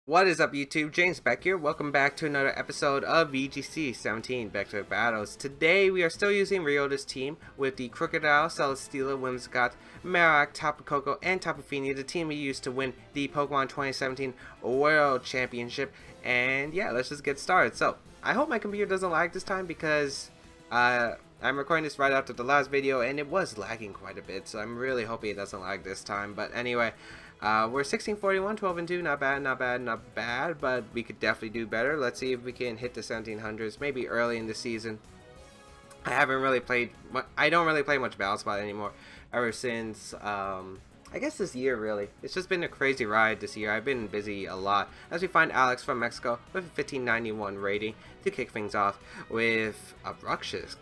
What is up, YouTube? James Baek here. Welcome back to another episode of VGC 17 Back to Battles. Today we are still using Ryota's team with the Crocodile, Celesteela, Whimsicott, Marowak, Tapu Koko, and Tapu Fini, the team we used to win the Pokemon 2017 World Championship. And yeah, let's just get started. So, I hope my computer doesn't lag this time because I'm recording this right after the last video and it was lagging quite a bit, so I'm really hoping it doesn't lag this time. But anyway, we're 1641, 12 and 2, not bad, not bad, not bad, but we could definitely do better. Let's see if we can hit the 1700s, maybe early in the season. I haven't really played, I don't really play much Battle Spot anymore ever since, I guess this year really. It's just been a crazy ride this year. I've been busy a lot. As we find Alex from Mexico with a 1591 rating to kick things off with a Brushix.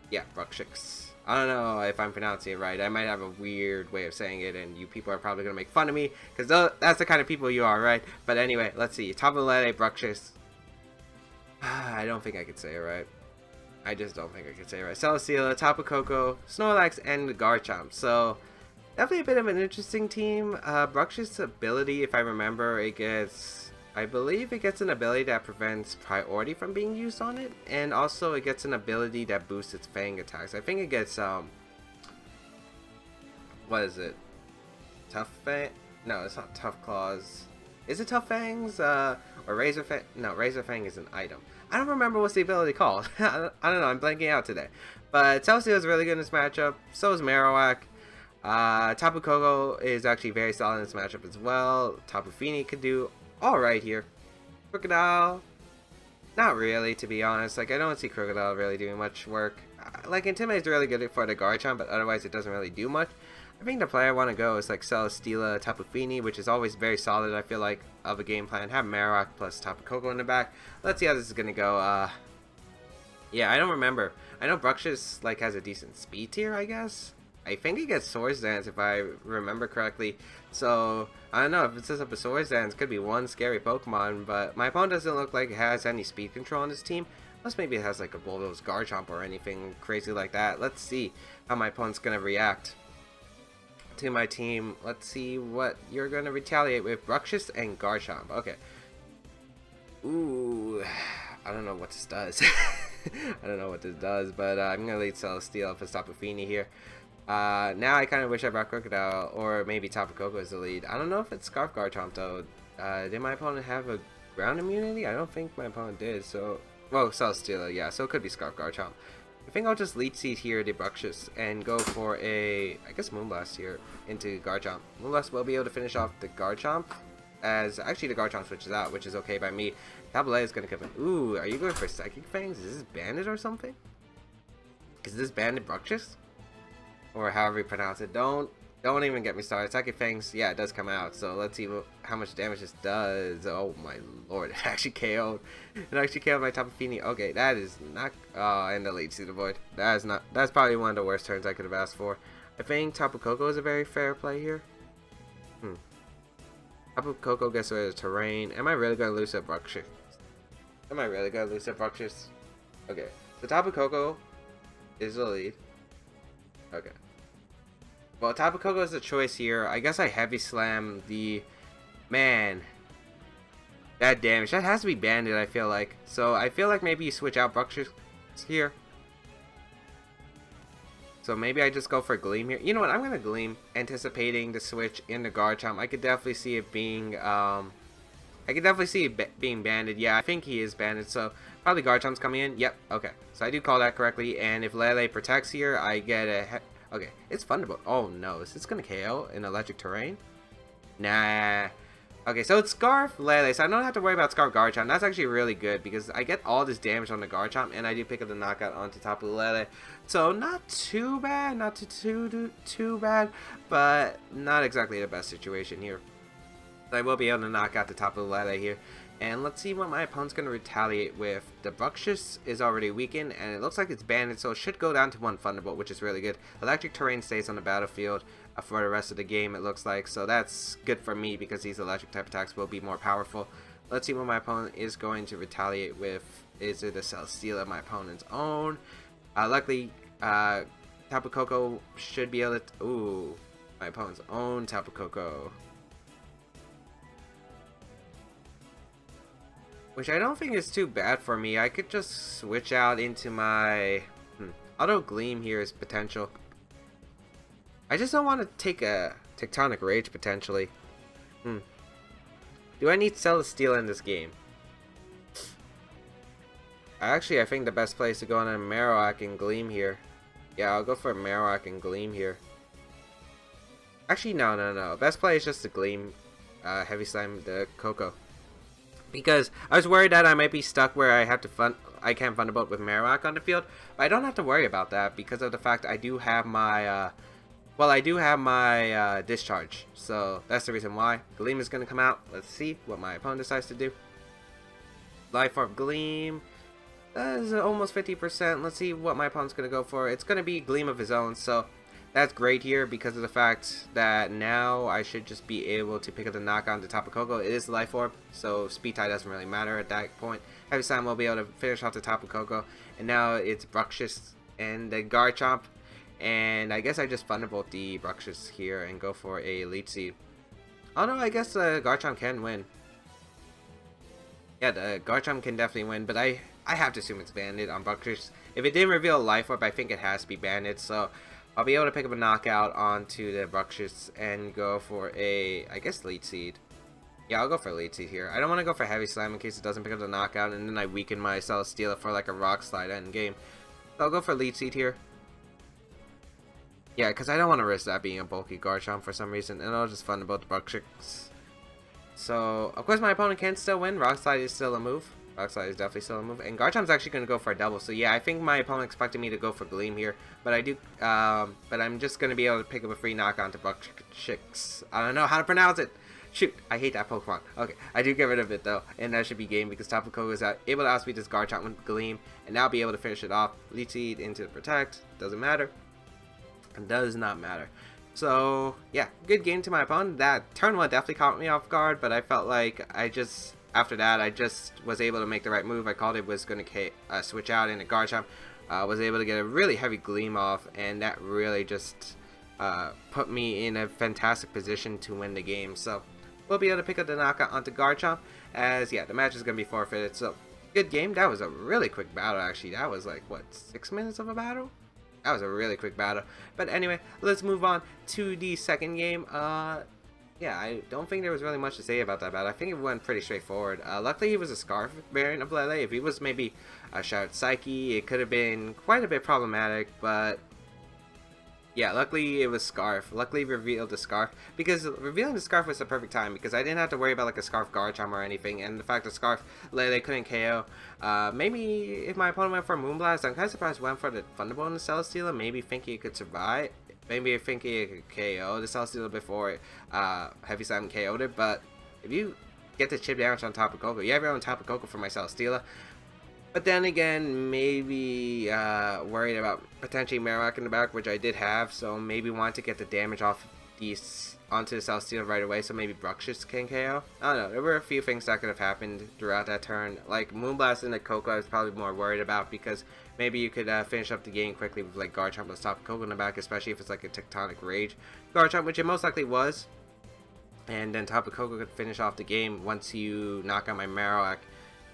Yeah, Brushix. I don't know if I'm pronouncing it right. I might have a weird way of saying it, and you people are probably going to make fun of me, because that's the kind of people you are, right? But anyway, let's see. Tapu Lele, Brushix. I don't think I could say it right. I just don't think I could say it right. Celesteela, Tapu Koko, Snorlax, and Garchomp. So, definitely a bit of an interesting team. Brushix's ability, if I remember, I believe it gets an ability that prevents priority from being used on it, and also it gets an ability that boosts its fang attacks. I think it gets what is it? Tough Fang? No, it's not Tough Claws. Is it Tough Fangs? Or Razor Fang? No, Razor Fang is an item. I don't remember what's the ability called. I don't know, I'm blanking out today. But Celesteela is really good in this matchup. So is Marowak. Tapu Koko is actually very solid in this matchup as well. Tapu Fini could do alright here. Crocodile, not really, to be honest. Like, I don't see Crocodile really doing much work. Like, Intimidate's really good for the Garchomp, but otherwise it doesn't really do much. I think the play I want to go is like Celesteela, Tapu Fini, which is always very solid, I feel like, of a game plan. Have Marowak plus Tapu Koko in the back. Let's see how this is going to go. Yeah, I don't remember. I know Brushix, like, has a decent speed tier, I guess. I think it gets Swords Dance if I remember correctly. So, I don't know, if it sets up a Swords Dance, it could be one scary Pokemon, but my opponent doesn't look like it has any speed control on his team. Unless maybe it has like a Bulldoze Garchomp or anything crazy like that. Let's see how my opponent's going to react to my team. Let's see what you're going to retaliate with. Brushix and Garchomp. Okay. Ooh, I don't know what this does. I don't know what this does, but I'm going to lead Celesteela for Tapu Fini here. Now I kind of wish I brought Crocodile, or maybe Tapu Koko as the lead. I don't know if it's Scarf Garchomp though. Did my opponent have a ground immunity? I don't think my opponent did, so... Well, Celesteela, yeah, so it could be Scarf Garchomp. I think I'll just Leech Seed here to Brushix and go for a, I guess, Moonblast here into Garchomp. Moonblast will be able to finish off the Garchomp, as actually the Garchomp switches out, which is okay by me. Tapu Lele is going to come in. Ooh, are you going for Psychic Fangs? Is this Bandit or something? Is this Bandit Brushix? Or however you pronounce it. Don't even get me started. Psychic Fangs, yeah, it does come out. So let's see how much damage this does. Oh my lord, it actually KO'd. It actually KO'd my Tapu Fini. Okay, that is not. Oh, and the Leech Seed Avoid. That is not. That's probably one of the worst turns I could have asked for. I think Tapu Koko is a very fair play here. Tapu Koko gets rid of the terrain. Am I really gonna lose at Brushix? Am I really gonna lose at Brushix? Okay, so Tapu Koko is the lead. Okay. Well, Tapu Koko is a choice here. I guess I Heavy Slam the... Man. That damage. That has to be Bandit, I feel like. So, I feel like maybe you switch out Brushix here. So, maybe I just go for Gleam here. You know what? I'm going to Gleam, anticipating the switch in the Garchomp. I could definitely see it being... being banded. Yeah, I think he is banded, so probably Garchomp's coming in. Yep, okay. So I do call that correctly, and if Lele protects here, I get a... Okay, it's Thunderbolt. Oh no, is this gonna KO in electric terrain? Nah. Okay, so it's Scarf Lele, so I don't have to worry about Scarf Garchomp. That's actually really good, because I get all this damage on the Garchomp, and I do pick up the knockout onto Tapu Lele. So not too bad, not too bad, but not exactly the best situation here. I will be able to knock out the Tapu Lele here. And let's see what my opponent's going to retaliate with. The Brushix is already weakened, and it looks like it's banded, so it should go down to one Thunderbolt, which is really good. Electric Terrain stays on the battlefield for the rest of the game, it looks like. So that's good for me, because these electric type attacks will be more powerful. Let's see what my opponent is going to retaliate with. Is it a Celesteela, my opponent's own? Luckily, Tapu Koko should be able to... Ooh, my opponent's own Tapu Koko. which I don't think is too bad for me. I could just switch out into my Auto Gleam here is potential. I just don't want to take a Tectonic Rage potentially. Do I need Celesteela in this game? Actually, I think the best place to go on a Marowak and Gleam here. Yeah, I'll go for Marowak and Gleam here. Actually, no. Best play is just to Gleam Heavy Slime the Coco. Because I was worried that I might be stuck where I can't Thunderbolt with Marowak on the field. But I don't have to worry about that because of the fact I do have my Discharge. So that's the reason why. Gleam is going to come out. Let's see what my opponent decides to do. Life Orb Gleam. That is almost 50%. Let's see what my opponent's going to go for. It's going to be Gleam of his own. So that's great here because of the fact that now I should just be able to pick up the knockout on the Tapu Koko. It is Life Orb, so Speed Tie doesn't really matter at that point. Heavy Slime will be able to finish off the Tapu Koko. And now it's Bruxish and the Garchomp. And I guess I just Thunderbolt the Bruxish here and go for a Leech Seed. Oh no, I guess Garchomp can win. Yeah, the Garchomp can definitely win, but I have to assume it's banded on Bruxish. If it didn't reveal Life Orb, I think it has to be banded, so I'll be able to pick up a knockout onto the Bruxish and go for a, I guess, Leech Seed. Yeah, I'll go for a Leech Seed here. I don't want to go for Heavy Slime in case it doesn't pick up the knockout, and then I weaken my Celesteela for like a Rock Slide end game. So I'll go for Leech Seed here. Yeah, because I don't want to risk that being a bulky Garchomp for some reason, and I'll just Thunderbolt the Bruxish. So, of course, my opponent can still win. Rock Slide is still a move. Rock Slide is definitely still a move. And Garchomp's actually going to go for a double. So, yeah, I think my opponent expected me to go for Gleam here. But I do, but I'm just going to be able to pick up a free knockout to Bruxish. I don't know how to pronounce it. Shoot, I hate that Pokemon. Okay, I do get rid of it, though. And that should be game because Tapu Koko is able to outspeed this Garchomp with Gleam. And now be able to finish it off. Leech Seed into the Protect. Doesn't matter. It does not matter. So, yeah, good game to my opponent. That turn one definitely caught me off guard, but I felt like after that, I just was able to make the right move. I called it was going to switch out into Garchomp. Was able to get a really heavy Gleam off, and that really just put me in a fantastic position to win the game. So, we'll be able to pick up the knockout onto Garchomp, as, yeah, the match is going to be forfeited. So, good game. That was a really quick battle, actually. That was like, what, 6 minutes of a battle? That was a really quick battle. But anyway, let's move on to the second game. Yeah, I don't think there was really much to say about that battle. I think it went pretty straightforward. Luckily, he was a Scarf variant of Lele. If he was maybe a Shout Psyche, it could have been quite a bit problematic. But yeah, luckily it was Scarf. Luckily revealed the Scarf, because revealing the Scarf was the perfect time, because I didn't have to worry about like a Scarf Garchomp or anything, and the fact that Scarf Lele couldn't KO. Maybe if my opponent went for Moonblast, I'm kind of surprised went for the Thunderbolt and the Celesteela, maybe thinking it could survive. Maybe thinking it could KO the Celesteela before Heavy Slime KO'd it, but if you get the chip damage on Tapu Koko, you have your own Tapu Koko for my Celesteela. But then again, maybe worried about potentially Marowak in the back, which I did have, so maybe want to get the damage off these onto the Celesteela right away, so maybe Bruxish can KO. I don't know, there were a few things that could have happened throughout that turn. Like Moonblast and the Koko I was probably more worried about, because maybe you could finish up the game quickly with like Garchomp with Tapu Koko in the back, especially if it's like a Tectonic Rage Garchomp, which it most likely was. And then Tapu Koko could finish off the game once you knock out my Marowak.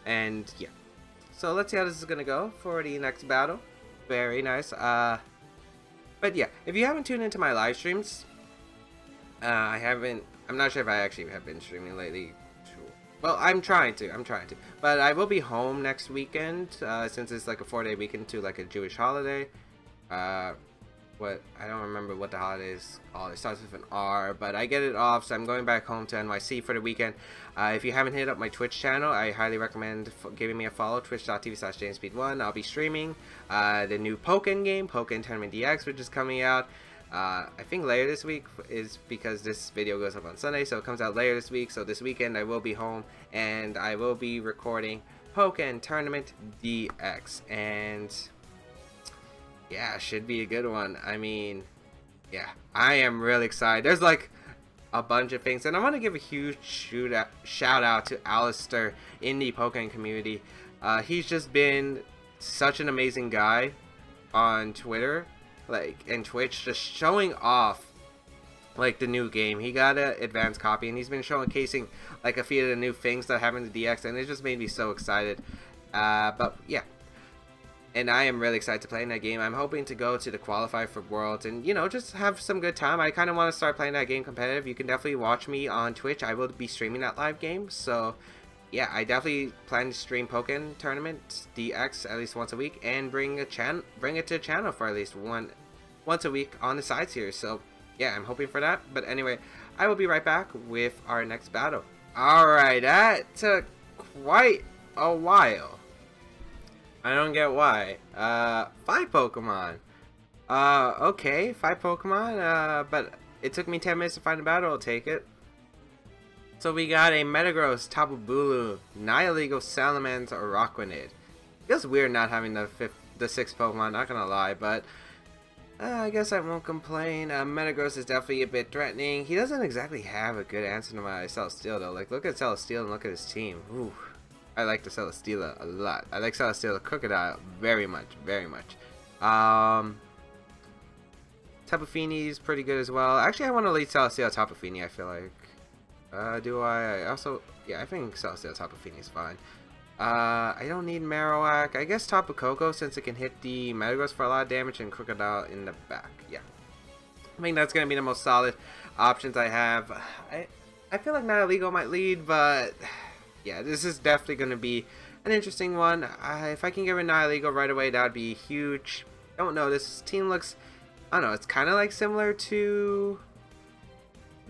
And yeah. So let's see how this is going to go for the next battle. Very nice. But yeah, if you haven't tuned into my live streams, I'm not sure if I actually have been streaming lately. Well, I'm trying to. But I will be home next weekend, since it's like a 4-day weekend to like a Jewish holiday. I don't remember what the holiday is called. It starts with an R, but I get it off, so I'm going back home to NYC for the weekend. If you haven't hit up my Twitch channel, I highly recommend giving me a follow, twitch.tv/JamesBeat1. I'll be streaming the new Pokémon game, Pokémon Tournament DX, which is coming out, I think later this week, is because this video goes up on Sunday, so it comes out later this week. So this weekend I will be home, and I will be recording Pokémon Tournament DX, and yeah, should be a good one. I mean, yeah, I am really excited. There's like a bunch of things, and I want to give a huge shout out to Alistair in the Pokemon community. He's just been such an amazing guy on Twitter, like, and Twitch, just showing off like the new game. He got an advanced copy, and he's been showcasing like a few of the new things that happen to DX, and it just made me so excited. But yeah, and I am really excited to play in that game. I'm hoping to go to the qualify for Worlds and, you know, just have some good time. I kind of want to start playing that game competitive. You can definitely watch me on Twitch. I will be streaming that live game. So, yeah, I definitely plan to stream Pokemon Tournament DX at least once a week and bring it to the channel for at least once a week on the side series. So, yeah, I'm hoping for that. But anyway, I will be right back with our next battle. Alright, that took quite a while. I don't get why. 5 Pokemon. Okay, 5 Pokemon, but it took me 10 minutes to find a battle, I'll take it. So we got a Metagross, Tapu Bulu, Nihilego, Salamence, Araquanid. Feels weird not having the 6th Pokemon, not gonna lie, but I guess I won't complain. Metagross is definitely a bit threatening. He doesn't exactly have a good answer to my Celesteela though. Like, look at Celesteela and look at his team. Ooh. I like the Celesteela a lot. I like Celesteela Crocodile very much, very much. Tapu Fini is pretty good as well. Actually, I want to lead Celesteela Tapu Fini, I feel like. Do I? Also, yeah, I think Celesteela Tapu Fini is fine. I don't need Marowak. I guess Tapu Koko, since it can hit the Metagross for a lot of damage, and Crocodile in the back. Yeah. I think that's going to be the most solid options I have. I feel like Nihilego might lead, but yeah, this is definitely going to be an interesting one. If I can get rid of Nihilego right away, that would be huge. Don't know, this team looks, I don't know, it's kind of like similar to,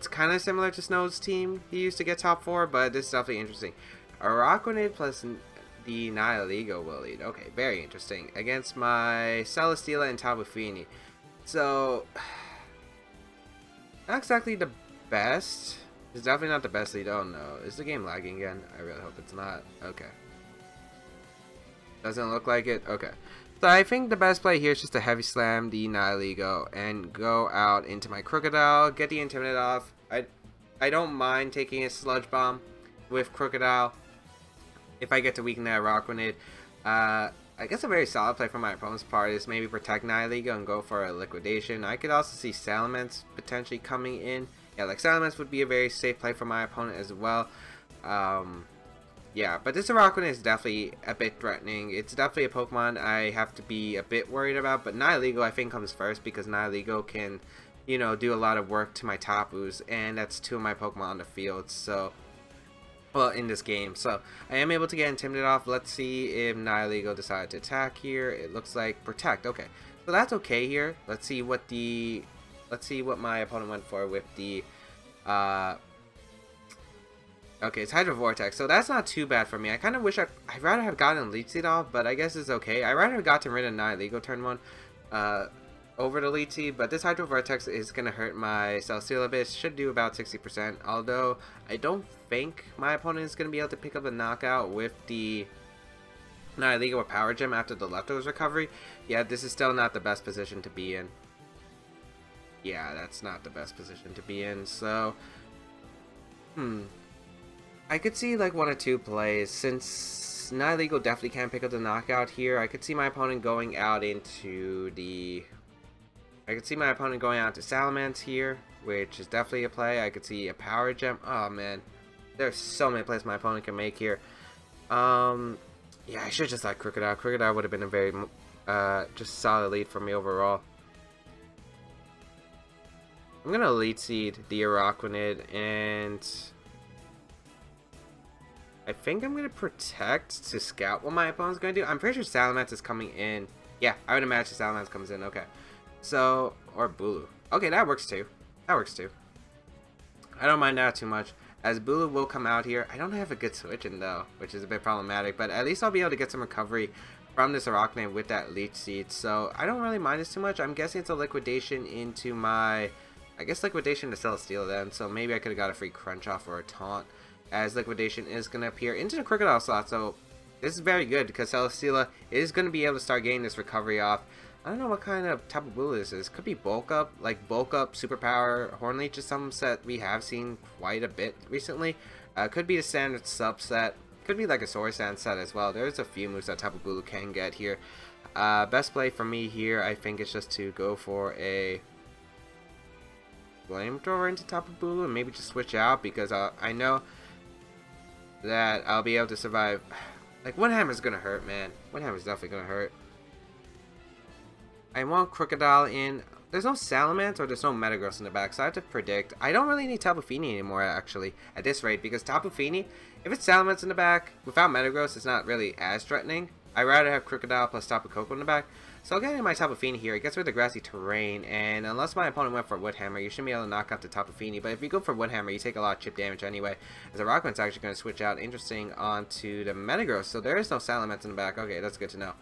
Snow's team. He used to get top 4, but this is definitely interesting. Araquanid plus the Nihilego will lead. Okay, very interesting. Against my Celesteela and Tapu Fini. So, not exactly the best. It's definitely not the best lead. Oh no. Is the game lagging again? I really hope it's not. Okay. Doesn't look like it? Okay. So I think the best play here is just to heavy slam the Nihilego and go out into my Crocodile, get the Intimidate off. I don't mind taking a Sludge Bomb with Crocodile if I get to weaken that Araquanid. I guess a very solid play from my opponent's part is maybe protect Nihilego and go for a Liquidation. I could also see Salamence potentially coming in. Yeah, like Salamence would be a very safe play for my opponent as well. Yeah, but this Araquanid is definitely a bit threatening. It's definitely a Pokemon I have to be a bit worried about, but Nihilego I think comes first because Nihilego can, you know, do a lot of work to my Tapus, and that's 2 of my Pokemon on the field, so, well, in this game. So, I am able to get Intimidate off. Let's see if Nihilego decides to attack here. It looks like Protect. Okay, so that's okay here. Let's see what my opponent went for with the, okay, it's Hydro Vortex, so that's not too bad for me. I kind of wish I'd rather have gotten Leech Seed off, but I guess it's okay. I'd rather have gotten rid of Nihilego turn 1 over the Leech Seed, but this Hydro Vortex is going to hurt my Celesteela a bit. Should do about 60%, although I don't think my opponent is going to be able to pick up a knockout with the Nihilego or Power Gem after the Leftovers recovery. Yeah, this is still not the best position to be in. Yeah, that's not the best position to be in, so I could see like 1 or 2 plays. Since Nihilego definitely can't pick up the knockout here, I could see my opponent going out into the... I could see my opponent going out to Salamence here, which is definitely a play. I could see a Power Gem. Oh man, there's so many plays my opponent can make here. Yeah, I should just like Crocodile. Crocodile would have been a very just solid lead for me overall. I'm gonna Leech Seed the Araquanid, and I think I'm gonna Protect to scout what my opponent's gonna do. I'm pretty sure Salamence is coming in. Yeah, I would imagine Salamence comes in. Okay, so, or Bulu. Okay, that works too. That works too. I don't mind that too much, as Bulu will come out here. I don't have a good switch in though, which is a bit problematic, but at least I'll be able to get some recovery from this Araquanid with that Leech Seed, so I don't really mind this too much. I'm guessing it's a Liquidation into my, I guess Liquidation to Celesteela then, so maybe I could have got a free Crunch off or a Taunt, as Liquidation is going to appear into the Crocodile slot, so this is very good because Celesteela is going to be able to start getting this recovery off. I don't know what kind of Tapu Bulu this is. Could be Bulk Up, like Bulk Up, Superpower, Horn Leech is some set we have seen quite a bit recently. Could be the standard subset. Could be like a Sword Sand set as well. There's a few moves that Tapu Bulu can get here. Best play for me here, I think, is just to go for a Flamethrower into Tapu Bulu and maybe just switch out because I know that I'll be able to survive. Like, Wood Hammer's gonna hurt, man. Wood Hammer's definitely gonna hurt. I want Crocodile in. There's no Salamence or there's no Metagross in the back, so I have to predict. I don't really need Tapu Fini anymore, actually, at this rate, because Tapu Fini, if it's Salamence in the back, without Metagross, it's not really as threatening. I'd rather have Crocodile plus Tapu Koko in the back. So I'll get in my Tapu Fini here. It gets rid of the grassy terrain, and unless my opponent went for Wood Hammer, you shouldn't be able to knock out the Tapu Fini. But if you go for Wood Hammer, you take a lot of chip damage anyway, as the Rockman's actually going to switch out, interesting, onto the Metagross. So there is no Salamence in the back. Okay, that's good to know.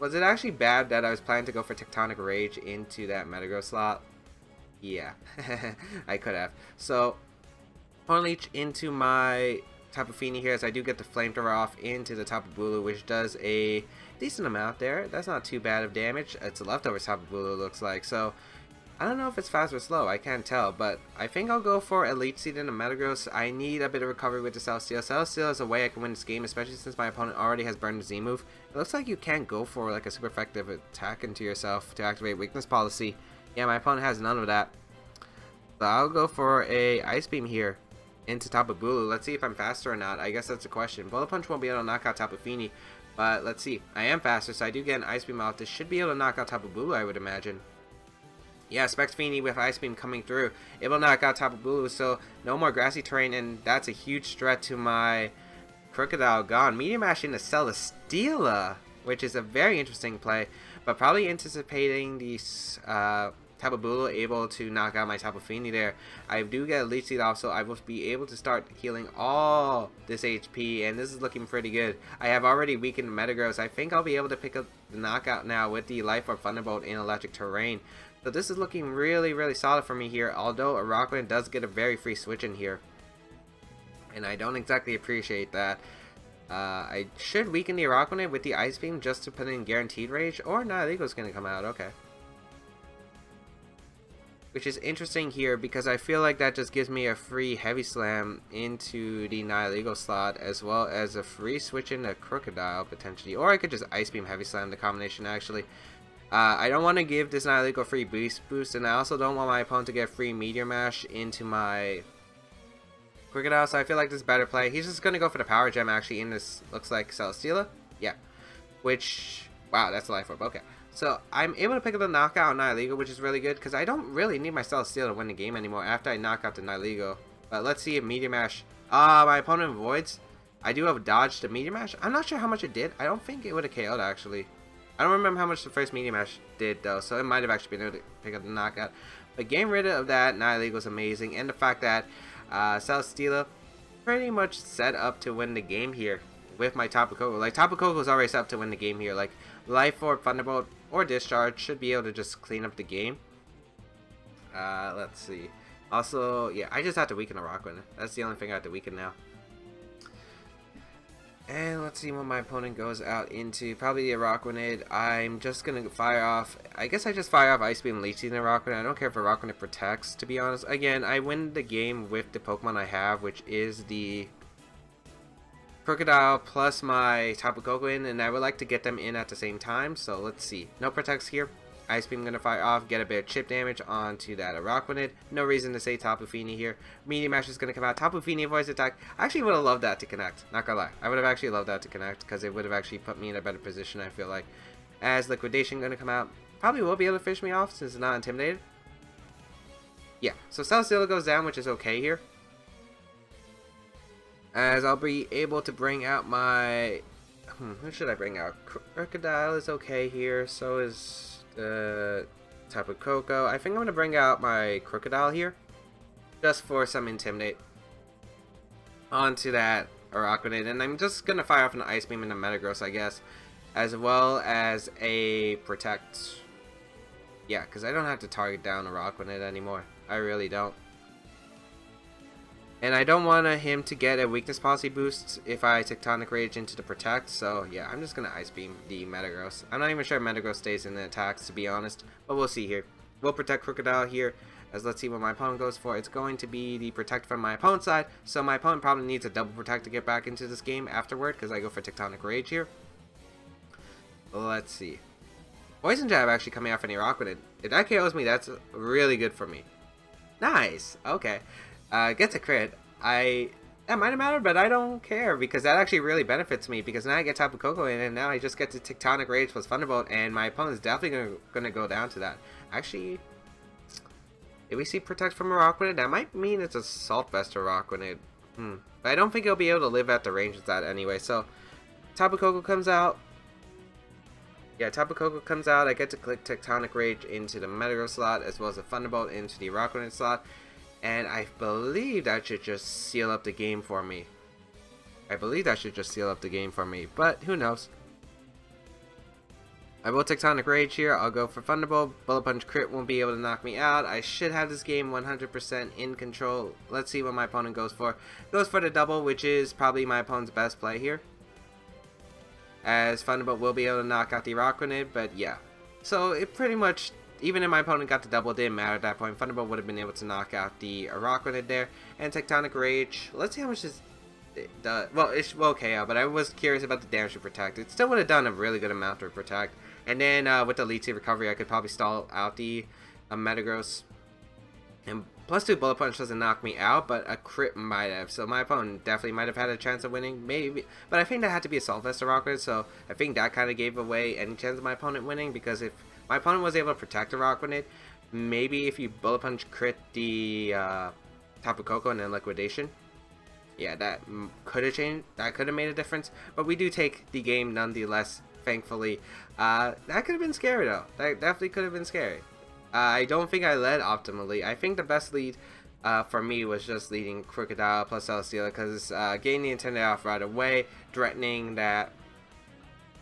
Was it actually bad that I was planning to go for Tectonic Rage into that Metagross slot? Yeah, I could have. So, Horn Leech into my Tapu Fini here, as I do get the Flamethrower off into the Tapu Bulu, which does a decent amount there. That's not too bad of damage. It's a leftover Tapu Bulu, looks like. So, I don't know if it's fast or slow. I can't tell, but I think I'll go for a Leech Seed into Metagross. I need a bit of recovery with the Celesteela. Celesteela is a way I can win this game, especially since my opponent already has burned the Z move. It looks like you can't go for like a super effective attack into yourself to activate weakness policy. Yeah, my opponent has none of that. So I'll go for a Ice Beam here into Tapu Bulu. Let's see if I'm faster or not. I guess that's the question. Bullet Punch won't be able to knock out Tapu Fini, but let's see. I am faster, so I do get an Ice Beam out. This should be able to knock out Tapu Bulu, I would imagine. Yeah, Specs Fini with Ice Beam coming through. It will knock out Tapu Bulu, so no more grassy terrain, and that's a huge threat to my Crocodile gone. Meteor Mash into Celesteela, which is a very interesting play, but probably anticipating the Tapu Bulu able to knock out my Tapu Fini there. I do get a Leech Seed off, so I will be able to start healing all this HP, and this is looking pretty good. I have already weakened Metagross. I think I'll be able to pick up the knockout now with the Life Orb Thunderbolt in electric terrain. So this is looking really, really solid for me here, although a Rockland does get a very free switch in here. And I don't exactly appreciate that. I should weaken the Araquanid with the Ice Beam just to put in Guaranteed Rage, or Nihilego is going to come out, okay. Which is interesting here because I feel like that just gives me a free Heavy Slam into the Nihilego slot, as well as a free switch into Crocodile potentially. Or I could just Ice Beam Heavy Slam the combination actually. I don't want to give this Nihilego a free boost, and I also don't want my opponent to get free Meteor Mash into my Crocodile, so I feel like this is better play. He's just going to go for the Power Gem actually in this, looks like Celesteela. Yeah. Which, wow, that's a Life Orb, okay. So I'm able to pick up the knockout on Nihilego, which is really good, because I don't really need my Celesteela to win the game anymore after I knock out the Nihilego. But let's see if Meteor Mash, my opponent avoids. I do have dodged the Meteor Mash. I'm not sure how much it did. I don't think it would have KO'd actually. I don't remember how much the first Meteor Mash did though, so it might have actually been able to pick up the knockout. But getting rid of that Nihilego is amazing, and the fact that Celesteela pretty much set up to win the game here with my Tapu Koko. Like, Tapu Koko is already set up to win the game here. Like, Life Orb, Thunderbolt, or Discharge should be able to just clean up the game. Let's see. Also, yeah, I just have to weaken a Rockwind. That's the only thing I have to weaken now. And let's see what my opponent goes out into. Probably a Rockwind. I'm just going to fire off. I guess I just fire off Ice Beam, Leech Seed, and a Rockwind. I don't care if a Rockwind protects, to be honest. Again, I win the game with the Pokemon I have, which is the Crocodile plus my Tapu Koko in, and I would like to get them in at the same time. So let's see. No protects here. Ice Beam gonna fire off, get a bit of chip damage onto that Araquanid. No reason to say Tapu Fini here. Meteor Mash is gonna come out. Tapu Fini avoids attack. I actually would have loved that to connect. Not gonna lie. I would have actually loved that to connect because it would have actually put me in a better position, I feel like. As Liquidation gonna come out. Probably will be able to fish me off since it's not intimidated. Yeah, so Celesteela goes down, which is okay here. As I'll be able to bring out my... who should I bring out? Crocodile is okay here. So is... Tapu Koko. I think I'm going to bring out my Crocodile here. Just for some Intimidate. Onto that Araquanid. And I'm just going to fire off an Ice Beam into Metagross, I guess. As well as a Protect. Yeah, because I don't have to target down Araquanid anymore. I really don't. And I don't want him to get a Weakness Policy boost if I Tectonic Rage into the Protect. So yeah, I'm just going to Ice Beam the Metagross. I'm not even sure if Metagross stays in the attacks, to be honest. But we'll see here. We'll Protect Crocodile here. As let's see what my opponent goes for. It's going to be the Protect from my opponent's side. So my opponent probably needs a double Protect to get back into this game afterward, because I go for Tectonic Rage here. Let's see. Poison Jab actually coming out for the Araquanid. If that KOs me, that's really good for me. Nice. Okay. Gets a crit. That might have mattered, but I don't care because that actually really benefits me because now I get Tapu Koko in and now I just get to Tectonic Rage plus Thunderbolt and my opponent's definitely gonna go down to that. Actually, if we see Protect from a Rockwood, that might mean it's Assault Vest or Rockwood. But I don't think he'll be able to live at the range of that anyway. So Tapu Koko comes out. Yeah, Tapu Koko comes out. I get to click Tectonic Rage into the Metagross slot as well as a Thunderbolt into the Rockwood slot. And I believe that should just seal up the game for me. But who knows? I will Tectonic Rage here. I'll go for Thunderbolt. Bullet Punch crit won't be able to knock me out. I should have this game 100% in control. Let's see what my opponent goes for. Goes for the double, which is probably my opponent's best play here, as Thunderbolt will be able to knock out the Rockwood, but yeah. So it pretty much, even if my opponent got the double, it didn't matter at that point. Thunderbolt would have been able to knock out the Rockwood there. And Tectonic Rage, let's see how much this does. Well, it's well KO, but I was curious about the damage to Protect. It still would have done a really good amount to Protect. And then with the Lead Seed Recovery, I could probably stall out the Metagross. And +2 Bullet Punch doesn't knock me out, but a crit might have. So my opponent definitely might have had a chance of winning, maybe. But I think that had to be Assault Vest or Rockwood, so I think that kind of gave away any chance of my opponent winning, because if my opponent was able to protect the Rockwood, maybe if you Bullet Punch crit the Tapu Koko and then Liquidation, yeah, that could have changed. That could have made a difference. But we do take the game nonetheless, thankfully. That could have been scary though. That definitely could have been scary. I don't think I led optimally. I think the best lead for me was just leading Crocodile plus Celesteela, because getting the intended off right away, threatening that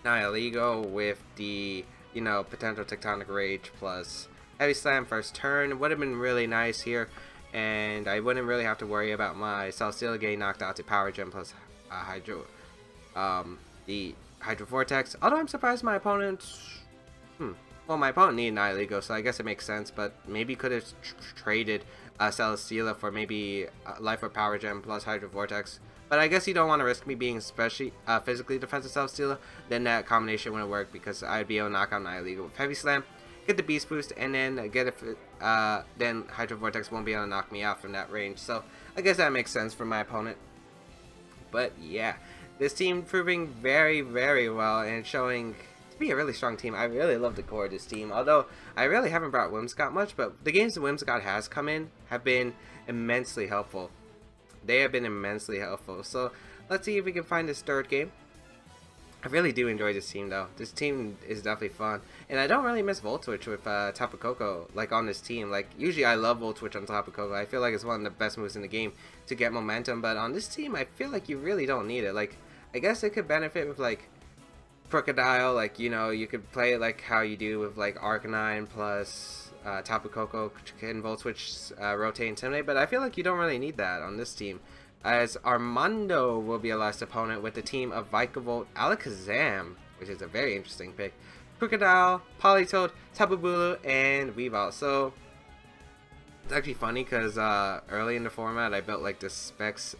Nihilego with the, you know, potential Tectonic Rage plus Heavy Slam first turn would have been really nice here, and I wouldn't really have to worry about my Celesteela getting knocked out to Power Gem plus the Hydro Vortex. Although I'm surprised my opponent. Well, my opponent needed Nihilego, so I guess it makes sense, but maybe could have traded Celesteela for maybe Life or Power Gem plus Hydro Vortex. But I guess you don't want to risk me being especially physically defensive Celesteela. Then that combination wouldn't work, because I'd be able to knock out Nihilego with Heavy Slam, get the Beast Boost, and then get it. Then Hydro Vortex won't be able to knock me out from that range. So I guess that makes sense for my opponent. But yeah, this team proving very, very well and showing to be a really strong team. I really love the core of this team, although I really haven't brought Whimsicott much, but the games that Whimsicott has come in have been immensely helpful. They have been immensely helpful. So let's see if we can find this third game. I really do enjoy this team though. This team is definitely fun, and I don't really miss Volt Switch with Tapu Koko like on this team. Like usually I love Volt Switch on Tapu Koko. I feel like it's one of the best moves in the game to get momentum, but on this team I feel like you really don't need it. Like I guess it could benefit with like Crocodile, like, you know, you could play it like how you do with like Arcanine plus Tapu Koko can Volt Switch, Rotate, Intimidate, but I feel like you don't really need that on this team, as Armando will be a last opponent with the team of Vikavolt, Alakazam, which is a very interesting pick, Crocodile, Politoed, Tapu Bulu, and Weavile. So it's actually funny because early in the format I built like the Specs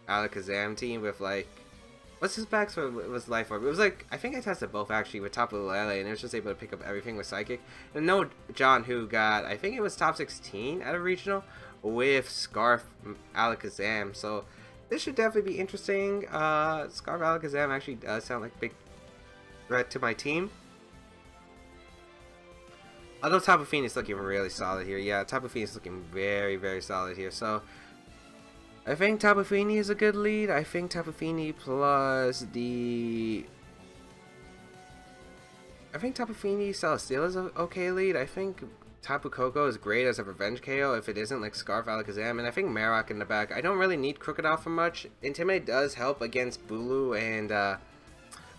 Alakazam team with like, what's his specs? It was Life Orb. It was like, I think I tested both actually with Tapu Lele, and it was just able to pick up everything with Psychic. And no John, who got, I think it was top 16 at a regional with Scarf Alakazam. So this should definitely be interesting. Scarf Alakazam actually does sound like a big threat to my team. Although Tapu Fini is looking really solid here. Yeah, Tapu Fini is looking very, very solid here. So I think Tapu Fini is a good lead. I think Tapu Fini plus the... I think Tapu Fini Celesteela is an okay lead. I think Tapu Koko is great as a revenge KO if it isn't like Scarf Alakazam. And I think Marowak in the back. I don't really need Crocodile for much. Intimidate does help against Bulu and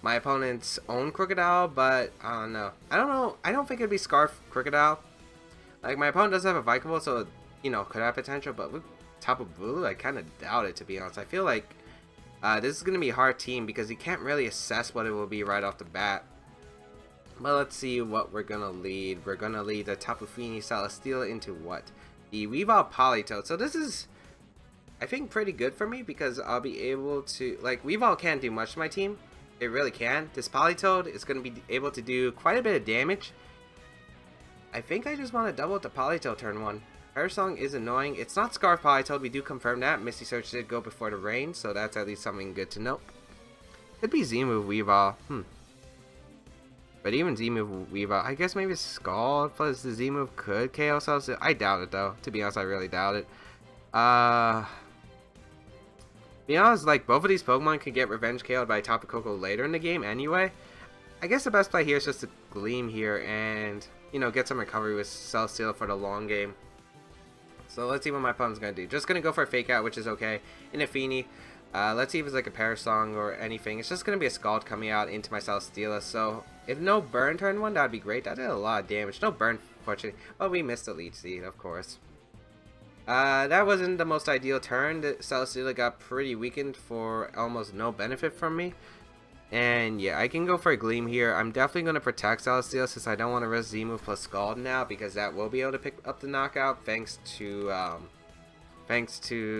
my opponent's own Crocodile, but I don't know. I don't think it'd be Scarf Crocodile. Like, my opponent does have a Vikavolt, so, you know, could have potential, but with Tapu Bulu, I kind of doubt it, to be honest. I feel like this is going to be a hard team because you can't really assess what it will be right off the bat. But let's see what we're going to lead. We're going to lead the Tapu Fini Celesteela into what? The Weavile Politoed. So this is, I think, pretty good for me because I'll be able to, like, Weavile can't do much to my team. It really can. This Politoed is going to be able to do quite a bit of damage. I think I just want to double it to Politoed turn one. Parasong is annoying. It's not Scarf Politoed, we do confirm that. Misty Surge did go before the rain, so that's at least something good to note. Could be Z-Move Weavile. But even Z-Move Weavile, I guess maybe Scald plus the Z-Move could KO Celesteela. I doubt it though. To be honest, I really doubt it. Be honest, like both of these Pokemon can get revenge KO'd by Tapu Koko later in the game anyway. I guess the best play here is just to Gleam here and, you know, get some recovery with Celesteela for the long game. So let's see what my opponent's going to do. Just going to go for a Fake Out, which is okay. In a Feeny. Let's see if it's like a Parasong or anything. It's just going to be a Scald coming out into my Celesteela. So if no burn turn 1, that would be great. That did a lot of damage. No burn, fortunately. But we missed the Leech Seed, of course. That wasn't the most ideal turn. The Celesteela got pretty weakened for almost no benefit from me. And yeah, I can go for a Gleam here. I'm definitely going to protect Celesteela since I don't want to risk Z-Move plus Scald now, because that will be able to pick up the knockout thanks to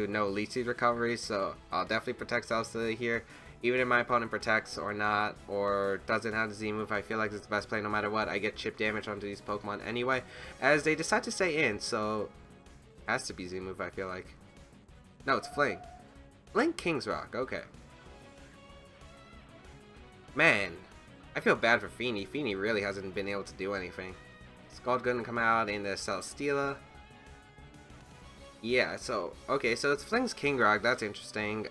no Leech Seed recovery. So I'll definitely protect Celesteela here. Even if my opponent protects or not, or doesn't have the Z-Move, I feel like it's the best play no matter what. I get chip damage onto these Pokemon anyway, as they decide to stay in, so it has to be Z-Move, I feel like. No, it's Fling. Fling King's Rock, okay. Man, I feel bad for Feeny. Feeny really hasn't been able to do anything. Scald gonna come out in the Celesteela. Yeah, so, okay, so it's Fling's King Rock, that's interesting.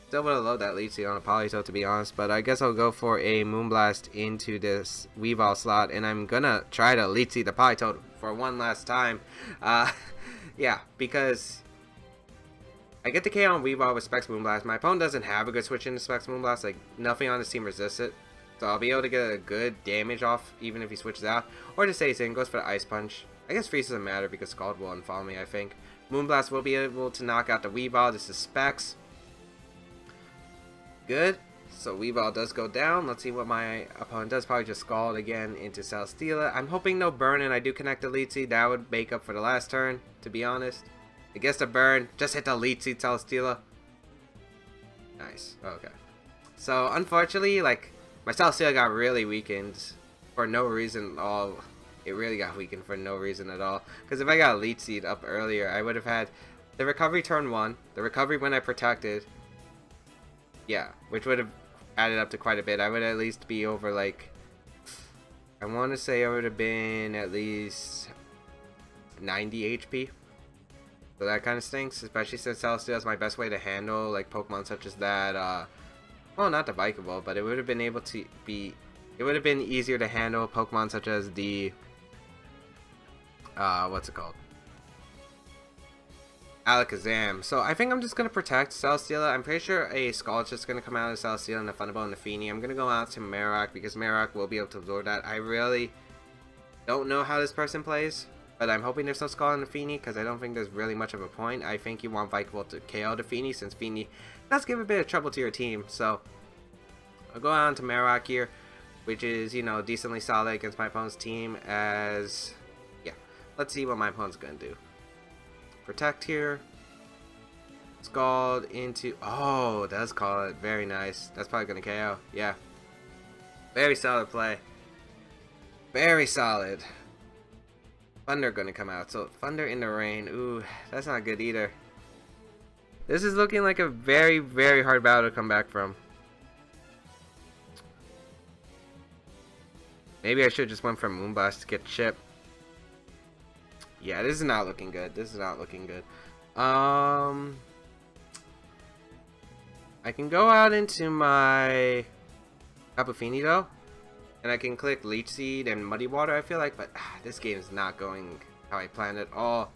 Still would have loaded that Leech Seed on a Politoed, to be honest, but I guess I'll go for a Moonblast into this Weavile slot, and I'm gonna try to Leech Seed the Politoed for one last time. Yeah, because I get the KO on Weavile with Specs Moonblast. My opponent doesn't have a good switch into Specs Moonblast, like nothing on his team resists it. So I'll be able to get a good damage off even if he switches out. Or just stays in, goes for the Ice Punch. I guess Freeze doesn't matter because Scald will unfollow me, I think. Moonblast will be able to knock out the Weavile. This is Specs. Good. So Weavile does go down. Let's see what my opponent does. Probably just Scald again into Celesteela. I'm hoping no burn and I do connect the Leech Seed. That would make up for the last turn, to be honest. I guess the burn. Just hit the Leech Seed Celesteela. Nice. Okay. So unfortunately, like, my Celesteela got really weakened for no reason at all. It really got weakened for no reason at all. Because if I got a Leech Seed up earlier, I would have had the recovery turn 1, the recovery when I protected. Yeah, which would have added up to quite a bit. I would at least be over, like, I want to say I would have been at least 90 HP. So that kind of stinks, especially since Celesteela is my best way to handle, like, Pokemon such as that, well, not the Bikeable, but it would have been able to be, it would have been easier to handle Pokemon such as the, what's it called? Alakazam. So I think I'm just going to protect Celesteela. I'm pretty sure a Scald is just going to come out of Celesteela and a Thunderbolt and a Feeny. I'm going to go out to Marowak because Marowak will be able to absorb that. I really don't know how this person plays, but I'm hoping there's no Scald in the Feeny because I don't think there's really much of a point. I think you want Vikavolt to KO the Feeny since Feeny does give a bit of trouble to your team. So I'll go on to Marowak here, which is, you know, decently solid against my opponent's team as, yeah, let's see what my opponent's going to do. Protect here. Scald into, oh, does call it. Very nice. That's probably going to KO. Yeah. Very solid play. Very solid. Thunder going to come out. So Thunder in the rain. Ooh, that's not good either. This is looking like a very, very hard battle to come back from. Maybe I should just went for Moonblast to get chip. Yeah, this is not looking good. This is not looking good. I can go out into my Tapu Fini though, and I can click Leech Seed and Muddy Water, I feel like, but this game is not going how I planned at all.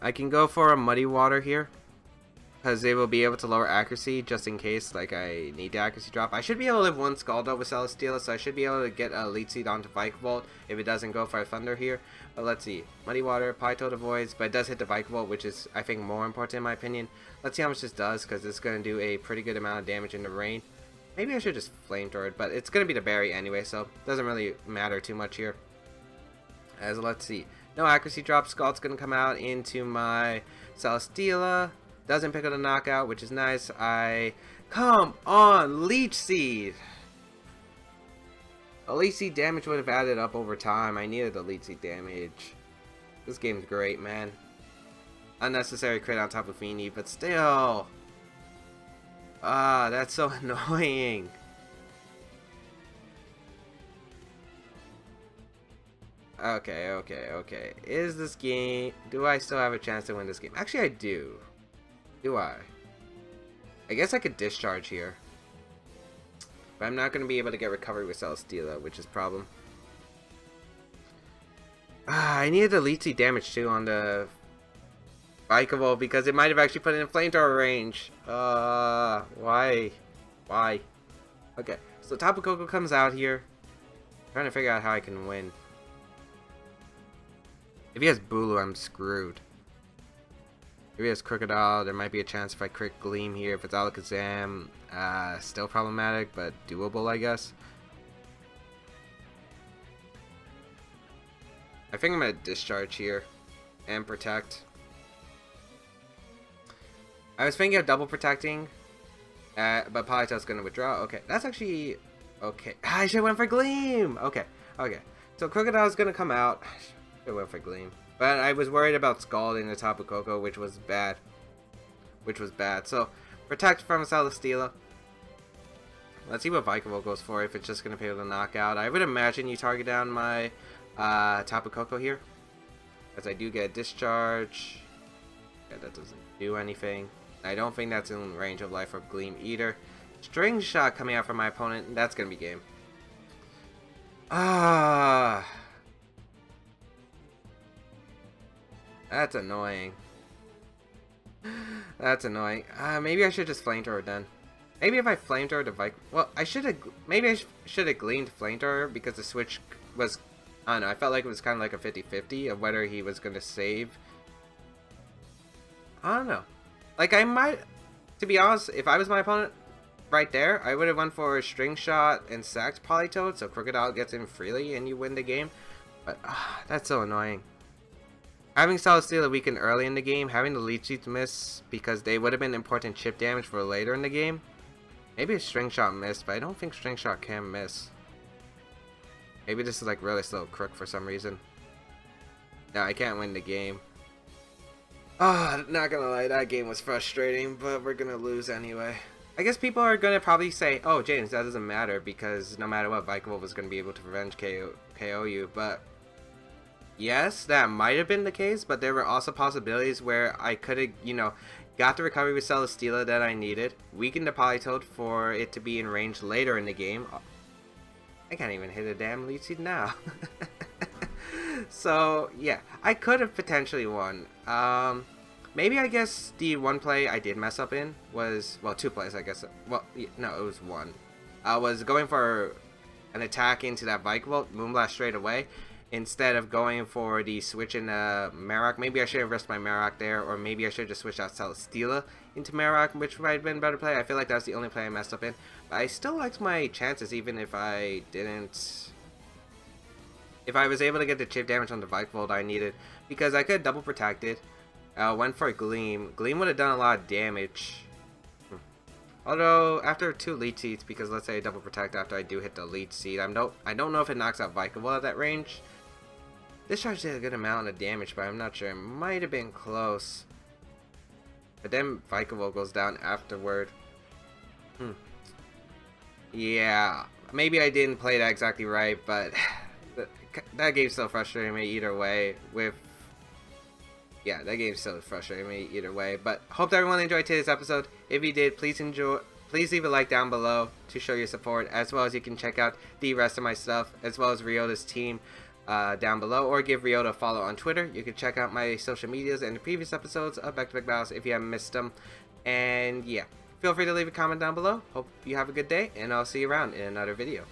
I can go for a Muddy Water here, because they will be able to lower accuracy just in case, like, I need the accuracy drop. I should be able to live one Scald over Celesteela, so I should be able to get a Leech Seed onto Vikavolt if it doesn't go for a Thunder here. But let's see. Muddy Water, Politoed avoids, but it does hit the Vikavolt, which is, I think, more important in my opinion. Let's see how much this does, because it's going to do a pretty good amount of damage in the rain. Maybe I should just Flamethrower it, but it's going to be the berry anyway, so it doesn't really matter too much here. As let's see. No accuracy drop. Scald's going to come out into my Celesteela. Doesn't pick up a knockout, which is nice. Come on, Leech Seed. Elite Seed damage would have added up over time. I needed Elite Seed damage. This game's great, man. Unnecessary crit on top of Feeny, but still. Ah, that's so annoying. Okay. Is this game... Do I still have a chance to win this game? Actually, I do. Do I? I guess I could discharge here. But I'm not going to be able to get recovery with Celesteela, which is a problem. I needed Elite Seed damage too on the Bikeable because it might have actually put it in flamethrower range. Why? Why? Okay, so Tapu Koko comes out here. I'm trying to figure out how I can win. If he has Bulu, I'm screwed. If he has Crocodile, there might be a chance if I crit Gleam here. If it's Alakazam, still problematic, but doable, I guess. I think I'm going to discharge here and protect. I was thinking of double protecting, but Palito's going to withdraw. Okay, that's actually okay. I should have went for Gleam. Okay. So Crocodile's going to come out. I should have went for Gleam. But I was worried about scalding the Tapu Koko, which was bad. So, protect from Celesteela. Let's see what Vikavolt goes for, if it's just going to be able to knock out. I would imagine you target down my Tapu Koko here. As I do get discharge. Yeah, that doesn't do anything. I don't think that's in range of life of Gleam either. String Shot coming out from my opponent. That's going to be game. That's annoying. That's annoying. Maybe I should just Flamethrower then. Maybe if I Flamethrower the Vike... Well, I should have... Maybe I should have Gleamed Flamethrower because the switch was... I don't know, I felt like it was kind of like a 50-50 of whether he was going to save. I don't know. Like, I might... To be honest, if I was my opponent right there, I would have went for a String Shot and sacked Politoed so Crocodile gets in freely and you win the game. But, that's so annoying. Having Celesteela weakened early in the game, having the Leech Seeds miss because they would have been important chip damage for later in the game. Maybe a String Shot missed, but I don't think String Shot can miss. Maybe this is like really slow crook for some reason. No, I can't win the game. Not gonna lie, that game was frustrating, but we're gonna lose anyway. I guess people are gonna probably say, oh James, that doesn't matter because no matter what, Vikavolt was gonna be able to revenge KO you, but... Yes, that might have been the case, but there were also possibilities where I could have, you know, got the recovery with Celesteela that I needed, weakened the Politoed for it to be in range later in the game. I can't even hit a damn Leech Seed now. So, yeah, I could have potentially won. Maybe I guess the one play I did mess up in was, well, two plays, I guess. Well, no, it was one. I was going for an attack into that Vikavolt, Moonblast straight away, instead of going for the switch in Marok. Maybe I should have risked my Marok there, or maybe I should have just switched out Celesteela into Marok, which might have been a better play. I feel like that was the only play I messed up in. But I still liked my chances, even if I didn't... If I was able to get the chip damage on the Vikavolt I needed, because I could double protect it. Went for Gleam. Gleam would have done a lot of damage. Although, after 2 Leech Seeds, because let's say I double protect after I do hit the Leech Seed, I don't know if it knocks out Vikavolt at that range. Discharge did a good amount of damage, but I'm not sure. It might have been close. But then Vikavolt goes down afterward. Yeah, maybe I didn't play that exactly right, but that game's still frustrating me either way. Yeah, that game's still frustrating me either way. But hope everyone enjoyed today's episode. If you did, please leave a like down below to show your support, as well as you can check out the rest of my stuff, as well as Ryota's team down below, or give Ryota a follow on Twitter. You can check out my social medias and the previous episodes of Back to Back Battles if you haven't missed them. And yeah, feel free to leave a comment down below. Hope you have a good day, and I'll see you around in another video.